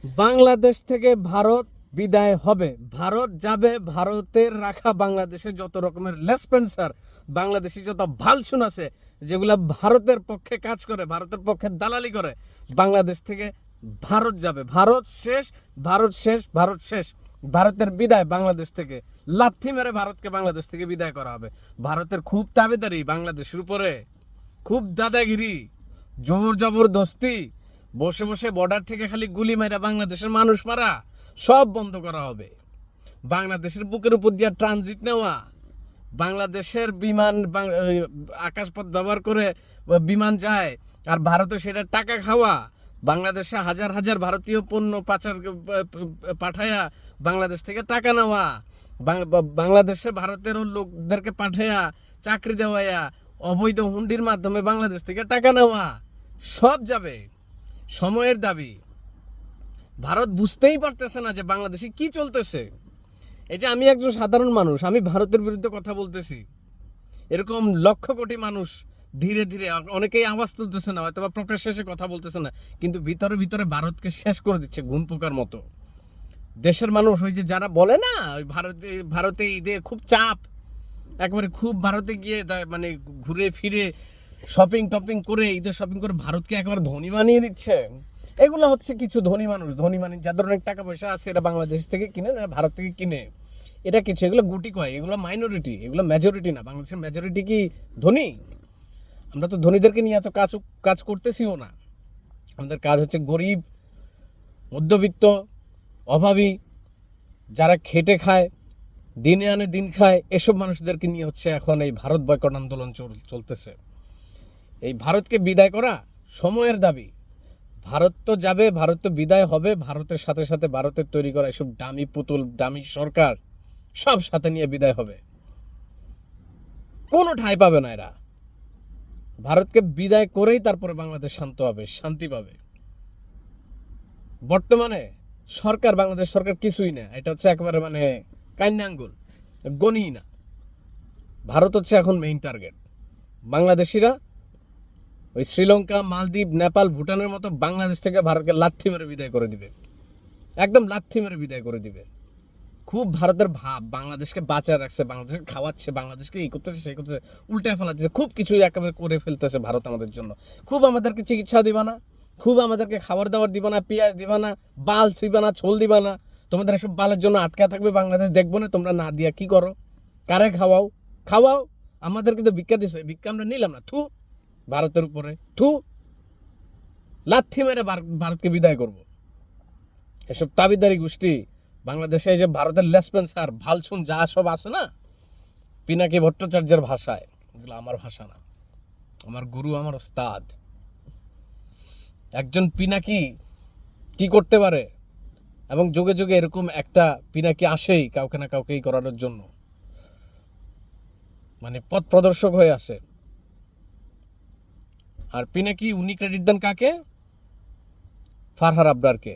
বাংলাদেশ থেকে ভারত বিদায় হবে, ভারত যাবে। ভারতের রাখা বাংলাদেশে যত রকমের লেসপেন্সার, বাংলাদেশি যত ভালসুন আছে, যেগুলা ভারতের পক্ষে কাজ করে, ভারতের পক্ষে দালালি করে, বাংলাদেশ থেকে ভারত যাবে। ভারত শেষ, ভারত শেষ, ভারত শেষ। ভারতের বিদায় বাংলাদেশ থেকে, লাথি মেরে ভারতকে বাংলাদেশ থেকে বিদায় করা হবে। ভারতের খুব দাবিদারি বাংলাদেশের উপরে, খুব দাদাগিরি, জোর জবরদস্তি, বসে বসে বর্ডার থেকে খালি গুলি মারা বাংলাদেশের মানুষ মারা, সব বন্ধ করা হবে। বাংলাদেশের বুকের উপর দিয়ে ট্রানজিট নেওয়া, বাংলাদেশের বিমান আকাশপথ ব্যবহার করে বিমান যায়, আর ভারতে সেটা টাকা খাওয়া, বাংলাদেশে হাজার হাজার ভারতীয় পণ্য পাচার পাঠায়া বাংলাদেশ থেকে টাকা নেওয়া, বাংলাদেশে ভারতের লোকদেরকে পাঠায়া চাকরি দেওয়া, অবৈধ হুন্ডির মাধ্যমে বাংলাদেশ থেকে টাকা নেওয়া, সব যাবে। সময়ের দাবি। ভারত বুঝতেই পারতেছে না যে বাংলাদেশে কি চলতেছে। এই যে আমি একজন সাধারণ মানুষ, আমি ভারতের বিরুদ্ধে কথা বলতেছি, এরকম লক্ষ কোটি মানুষ ধীরে ধীরে, অনেকেই আওয়াজ তুলতেছে না, হয়তো বা প্রকাশ্যে এসে কথা বলতেছে না, কিন্তু ভিতরে ভিতরে ভারতকে শেষ করে দিচ্ছে ঘুণ পোকার মতো। দেশের মানুষ, ওই যে যারা বলে না ওই ভারতে ঈদে খুব চাপ, একবারে খুব ভারতে গিয়ে মানে ঘুরে ফিরে শপিং টপিং করে, ঈদের শপিং করে ভারতকে একবার ধনী বানিয়ে দিচ্ছে। এগুলো হচ্ছে কিছু ধনী মানুষ, ধনী মানে যাদের অনেক টাকা পয়সা আছে, এরা বাংলাদেশ থেকে কিনে না ভারত থেকে কিনে, এটা কিছু, এগুলো গুটি কয়, এগুলো মাইনরিটি, এগুলো মেজরিটি না। বাংলাদেশের মেজরিটি কি ধনী? আমরা তো ধনীদেরকে নিয়ে এত কাজ করতেছিও না। আমাদের কাজ হচ্ছে গরিব, মধ্যবিত্ত, অভাবী, যারা খেটে খায়, দিনে আনে দিন খায়, এসব মানুষদেরকে নিয়ে হচ্ছে এখন এই ভারত বয়কট আন্দোলন চলতেছে। এই ভারতকে বিদায় করা সময়ের দাবি। ভারত তো যাবে, ভারত তো বিদায় হবে, ভারতের সাথে সাথে ভারতের তৈরি করা এসব দামি পুতুল, দামি সরকার সব সাথে নিয়ে বিদায় হবে। কোনো ঠাঁই পাবে না এরা। ভারতকে বিদায় করেই তারপরে বাংলাদেশ শান্ত হবে, শান্তি পাবে। বর্তমানে সরকার, বাংলাদেশ সরকার কিছুই না, এটা হচ্ছে একেবারে মানে কান্যাঙ্গুল, গণই না। ভারত হচ্ছে এখন মেইন টার্গেট। বাংলাদেশিরা ওই শ্রীলঙ্কা, মালদ্বীপ, নেপাল, ভুটানের মতো বাংলাদেশ থেকে ভারতকে লাথি মেরে বিদায় করে দিবে, একদম লাথি মেরে বিদায় করে দিবে। খুব ভারতের ভাব, বাংলাদেশকে বাঁচায় রাখছে, বাংলাদেশকে খাওয়াচ্ছে, বাংলাদেশকে এই করতেছে সেই করতেছে, উল্টে ফেলাচ্ছে, খুব কিছুই একেবারে করে ফেলতেছে ভারত আমাদের জন্য। খুব আমাদেরকে চিকিৎসা দিবা না, খুব আমাদেরকে খাবার দাবার দিবা না, পেঁয়াজ দিবা না, বাল ছিবা না, ছোল দিবা না। তোমাদের এসব বালের জন্য আটকা থাকবে বাংলাদেশ, দেখবো না তোমরা না দিয়া কি করো, কারে খাওয়াও, খাওয়াও। আমাদেরকে তো ভিক্ষা দিছো, ভিক্ষা আমরা নিলাম না, থু ভারতের উপরে, থু, লাথি মেরে ভারতকে বিদায় করব। এসব তাবিদারি গোষ্ঠী বাংলাদেশে, এই যে ভারতের লেসপেন্সার ভালছুন যা সব আছে না, পিনাকি ভট্টাচার্যের ভাষায়, এগুলো আমার ভাষা না, আমার গুরু, আমার ওস্তাদ। একজন পিনাকি কি করতে পারে, এবং যুগে যুগে এরকম একটা পিনাকি আসেই কাউকে না কাউকেই করানোর জন্য, মানে পথ প্রদর্শক হয়ে আসে। আর পিনাকি উনি ক্রেডিট দেন কাকে? ফারহান আবরারকে।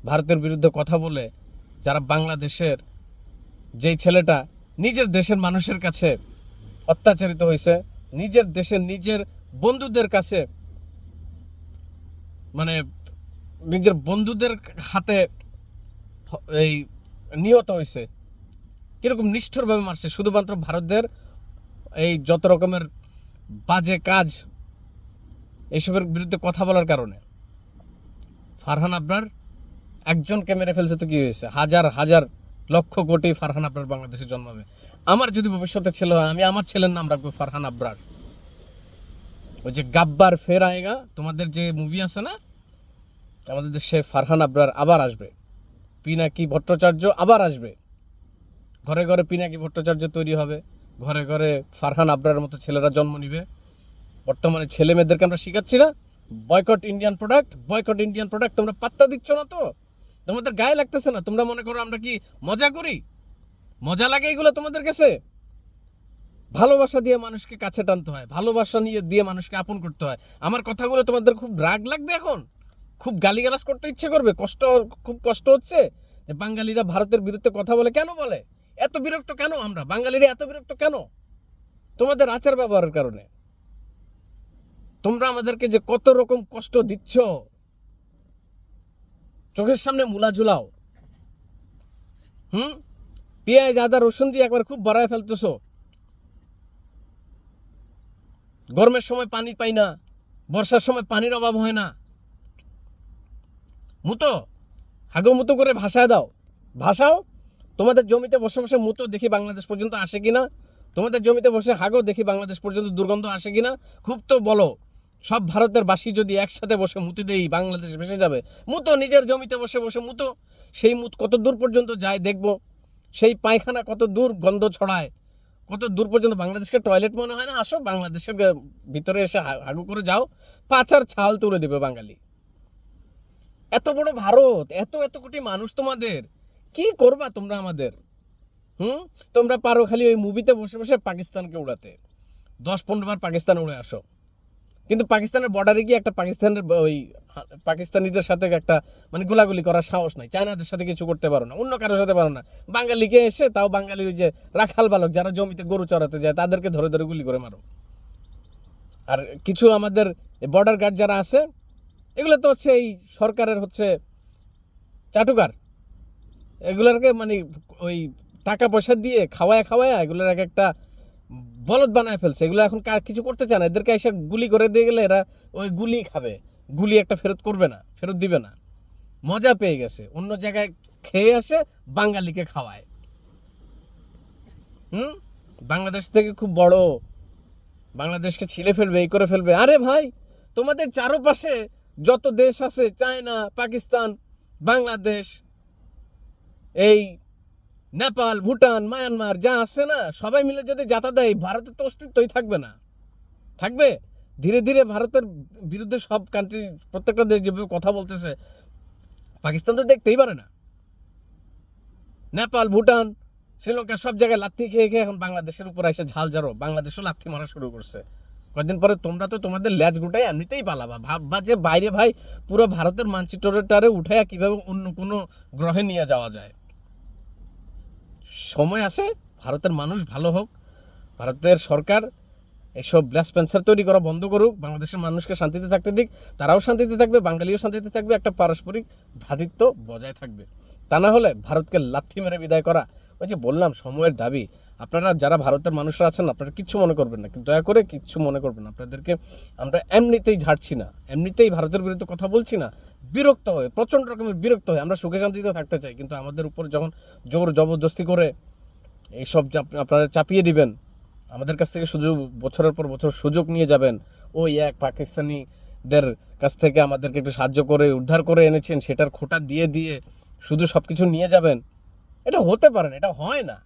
ভারতের বিরুদ্ধে কথা বলে যারা বাংলাদেশের, যেই ছেলেটা নিজের দেশের মানুষের কাছে অত্যাচারিত হয়েছে, নিজের দেশের নিজের বন্ধুদের কাছে, মানে নিজের বন্ধুদের হাতে এই নিহত হয়েছে, কিরকম নিষ্ঠুরভাবে মারছে শুধুমাত্র ভারতের এই যত রকমের বাজে কাজ, এইসবের বিরুদ্ধে কথা বলার কারণে। ফারহান আবরার একজনকে মেরে ফেলছে তো কি হয়েছে, হাজার হাজার লক্ষ কোটি ফারহান আবরার বাংলাদেশে জন্মাবে। আমার যদি ভবিষ্যতে ছেলে হয়, আমি আমার ছেলের নাম রাখবো ফারহান আবরার। ওই যে গাব্বার ফের আয়েগা, তোমাদের যে মুভি আছে না, আমাদের দেশে ফারহান আবরার আবার আসবে, পিনাকি ভট্টাচার্য আবার আসবে, ঘরে ঘরে পিনাকি ভট্টাচার্য তৈরি হবে, ঘরে ঘরে ফারহান আবরারের মতো ছেলেরা জন্ম নিবে। বর্তমানে ছেলে মেয়েদেরকে আমরা শিখাচ্ছি না boycott Indian product, boycott Indian product, তোমরা পাত্তা দিচ্ছ না তো, তোমাদের গায়ে লাগতেছে না, তোমরা মনে করো আমরা কি মজা করি, মজা লাগে এগুলো তোমাদের কাছে? ভালোবাসা দিয়ে মানুষকে কাছে টানতে হয়, ভালোবাসা নিয়ে দিয়ে মানুষকে আপন করতে হয়। আমার কথাগুলো তোমাদের খুব রাগ লাগবে, এখন খুব গালিগালাজ করতে ইচ্ছে করবে, খুব কষ্ট হচ্ছে যে বাঙালিরা ভারতের বিরুদ্ধে কথা বলে। কেন বলে? এত বিরক্ত কেন আমরা বাঙালিরা, এত বিরক্ত কেন? তোমাদের আচার ব্যবহারের কারণে। তোমরা আমাদেরকে যে কত রকম কষ্ট দিচ্ছ, চোখের সামনে মূলা ঝুলাও, পেঁয়াজ আদা রসুন দিয়ে একবার খুব বাড়ায় ফেলতেছো। গরমের সময় পানি পাই না, বর্ষার সময় পানির অভাব হয় না। মুতো হাগো মুতো করে ভাসায় দাও, ভাসাও। তোমাদের জমিতে বসে বসে মুতো, দেখি বাংলাদেশ পর্যন্ত আসে কিনা। তোমাদের জমিতে বসে হাগো, দেখি বাংলাদেশ পর্যন্ত দুর্গন্ধ আসে কিনা। খুব তো বলো, সব ভারতের বাসী যদি একসাথে বসে মুতে দেই বাংলাদেশ ভেসে যাবে। মুতো, নিজের জমিতে বসে বসে মুতো। সেই মুত কত দূর পর্যন্ত যায় দেখবো। সেই পায়খানা কত দূর গন্ধ ছড়ায়, কত দূর পর্যন্ত। বাংলাদেশকে টয়লেট মনে হয় না? আসো বাংলাদেশের ভিতরে এসে হাগু করে যাও, পাছার ছাল তুলে দেবে বাঙালি। এত বড় ভারত, এত এত কোটি মানুষ, তোমাদের কি করবা তোমরা আমাদের? তোমরা পারো খালি ওই মুভিতে বসে বসে পাকিস্তানকে উড়াতে। 10-15 বার পাকিস্তান উড়ে আসো, কিন্তু পাকিস্তানের বর্ডারে গিয়ে একটা পাকিস্তানের ওই পাকিস্তানিদের সাথে একটা মানে গোলাগুলি করার সাহস নাই। চায়নাদের সাথে কিছু করতে পারো না, অন্য কারোর সাথে পারো না। বাঙালিকে এসে, তাও বাঙালির ওই যে রাখাল বালক যারা জমিতে গরু চড়াতে যায়, তাদেরকে ধরে ধরে গুলি করে মারো। আর কিছু আমাদের বর্ডার গার্ড যারা আছে, এগুলো তো হচ্ছে এই সরকারের হচ্ছে চাটুকার। এগুলোকে মানে ওই টাকা পয়সা দিয়ে খাওয়ায় খাওয়ায় এগুলোর এক একটা বলদ বানায় ফেলছে। এগুলো এখন কিছু করতে চায় না। এদেরকে এসে গুলি করে দিয়ে গেলে এরা ওই গুলি খাবে, গুলি একটা ফেরত করবে না, ফেরত দিবে না। মজা পেয়ে গেছে, অন্য জায়গায় খেয়ে আসে, বাঙালিকে খাওয়ায়। বাংলাদেশ থেকে খুব বড়, বাংলাদেশকে ছিলে ফেলবে, এই করে ফেলবে। আরে ভাই, তোমাদের চারপাশে যত দেশ আছে, চায়না, পাকিস্তান, বাংলাদেশ, এই নেপাল, ভুটান, মায়ানমার যা আছে না, সবাই মিলে যদি যাতা দেয়, ভারতের তো অস্তিত্বই থাকবে না। থাকবে ধীরে ধীরে ভারতের বিরুদ্ধে সব কান্ট্রি, প্রত্যেকটা দেশ যেভাবে কথা বলতেছে, পাকিস্তান তো দেখতেই পারে না। নেপাল, ভুটান, শ্রীলঙ্কা সব জায়গায় লাথি খেয়ে খেয়ে এখন বাংলাদেশের উপর এসে ঝাল ঝাড়ো। বাংলাদেশও লাথি মারা শুরু করছে। কয়েকদিন পরে তোমরা তো তোমাদের ল্যাজ গুটাই এমনিতেই পালাবা, ভাববা যে বাইরে ভাই পুরো ভারতের মানচিত্রটারে উঠাইয়া কিভাবে অন্য কোনো গ্রহে নিয়ে যাওয়া যায়। সময় আসে, ভারতের মানুষ ভালো হোক, ভারতের সরকার এসব ব্লাস্ট পেন্সার তৈরি করা বন্ধ করুক, বাংলাদেশের মানুষকে শান্তিতে থাকতে দিক, তারাও শান্তিতে থাকবে, বাঙালিও শান্তিতে থাকবে, একটা পারস্পরিক ভ্রাতৃত্ব বজায় থাকবে। তা না হলে ভারতকে লাথি মেরে বিদায় করা, ওই যে বললাম সময়ের দাবি। আপনারা যারা ভারতের মানুষরা আছেন, আপনারা কিচ্ছু মনে করবেন না, দয়া করে কিচ্ছু মনে করবেন না। আপনাদেরকে আমরা এমনিতেই ঝাড়ছি না, এমনিতেই ভারতের বিরুদ্ধে কথা বলছি না। বিরক্ত হয়ে, প্রচণ্ড রকমের বিরক্ত হয়ে, আমরা সুখে শান্তিতে থাকতে চাই, কিন্তু আমাদের উপর যখন জোর জবরদস্তি করে এইসব আপনারা চাপিয়ে দিবেন, আমাদের কাছ থেকে সুযোগ, বছরের পর বছর সুযোগ নিয়ে যাবেন, ওই এক পাকিস্তানিদের কাছ থেকে আমাদেরকে একটু সাহায্য করে উদ্ধার করে এনেছেন, সেটার খোঁটা দিয়ে দিয়ে শুধু সব কিছু নিয়ে যাবেন, এটা হতে পারে না, এটা হয় না।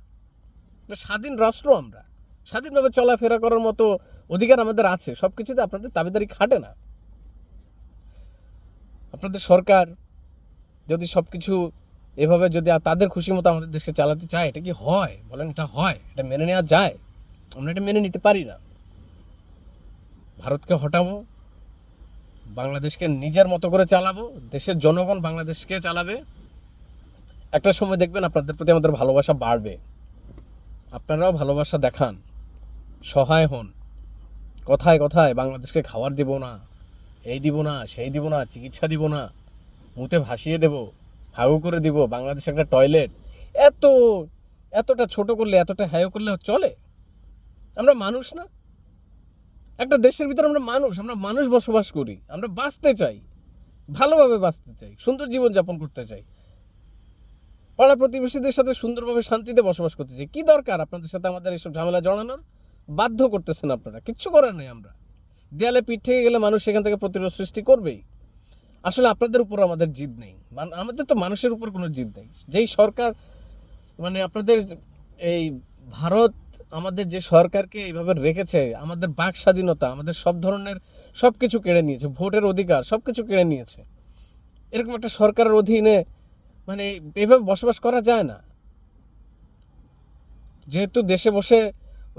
এটা স্বাধীন রাষ্ট্র, আমরা স্বাধীনভাবে চলাফেরা করার মতো অধিকার আমাদের আছে। সব কিছুতে আপনাদের দাবিদারি খাটে না। আপনাদের সরকার যদি সব কিছু এভাবে যদি তাদের খুশি মতো আমাদের দেশকে চালাতে চায়, এটা কি হয় বলেন? এটা হয়? এটা মেনে নেওয়া যায়? আমরা এটা মেনে নিতে পারি না। ভারতকে হটাবো, বাংলাদেশকে নিজের মতো করে চালাবো, দেশের জনগণ বাংলাদেশকে চালাবে। একটা সময় দেখবেন আপনাদের প্রতি আমাদের ভালোবাসা বাড়বে, আপনারাও ভালোবাসা দেখান, সহায় হন। কথায় কথায় বাংলাদেশকে খাবার দিব না, এই দিব না, সেই দিব না, চিকিৎসা দিব না, মুতে ভাসিয়ে দেব, হাগু করে দিব, বাংলাদেশে একটা টয়লেট, এতটা ছোট করলে, এতটা হ্যায় করলে চলে? আমরা মানুষ না? একটা দেশের ভিতরে আমরা মানুষ বসবাস করি, আমরা বাঁচতে চাই, ভালোভাবে বাঁচতে চাই, সুন্দর জীবনযাপন করতে চাই, পাড়া প্রতিবেশীদের সাথে সুন্দরভাবে শান্তিতে বসবাস করতে চাই। কি দরকার আপনাদের সাথে আমাদের এইসব ঝামেলা জড়ানোর? বাধ্য করতেছেন আপনারা, কিচ্ছু করার নেই। আমরা দেয়ালে পিঠ থেকে গেলে মানুষ সেখান থেকে প্রতিরোধ সৃষ্টি করবেই। আসলে আপনাদের উপর আমাদের জিদ নেই, আমাদের তো মানুষের উপর কোনো জিদ নেই। যেই সরকার মানে আপনাদের এই ভারত আমাদের যে সরকারকে এইভাবে রেখেছে, আমাদের বাক স্বাধীনতা, আমাদের সব ধরনের সব কিছু কেড়ে নিয়েছে, ভোটের অধিকার সব কিছু কেড়ে নিয়েছে, এরকম একটা সরকারের অধীনে মানে এইভাবে বসবাস করা যায় না। যেহেতু দেশে বসে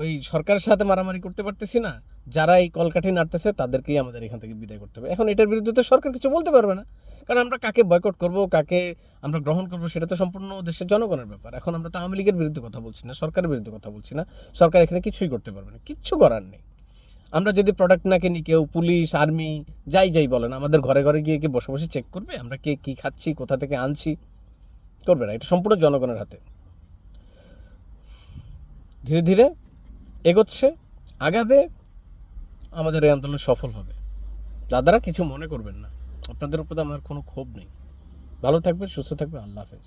ওই সরকারের সাথে মারামারি করতে পারতেছি না, যারা এই কলকাঠি নাড়তেছে তাদেরকেই আমাদের এখান থেকে বিদায় করতে হবে। এখন এটার বিরুদ্ধে তো সরকার কিছু বলতে পারবে না, কারণ আমরা কাকে বয়কট করব, কাকে আমরা গ্রহণ করব, সেটা তো সম্পূর্ণ দেশের জনগণের ব্যাপার। এখন আমরা তো আওয়ামী লীগের বিরুদ্ধে কথা বলছি না, সরকারের বিরুদ্ধে কথা বলছি না, সরকার এখানে কিছুই করতে পারবে না, কিচ্ছু করার নেই। আমরা যদি প্রোডাক্ট না কিনি, কেউ পুলিশ আর্মি যাই বলেন, আমাদের ঘরে ঘরে গিয়ে কি বসে বসে চেক করবে আমরা কে কী খাচ্ছি, কোথা থেকে আনছি? করবে না। এটা সম্পূর্ণ জনগণের হাতে। ধীরে ধীরে এগোচ্ছে, আগাবে, আমাদের এই আন্দোলন সফল হবে। দাদারা কিছু মনে করবেন না, আপনাদের উপরে আমার কোনো ক্ষোভ নেই। ভালো থাকবে, সুস্থ থাকবে, আল্লাহ হাফেজ।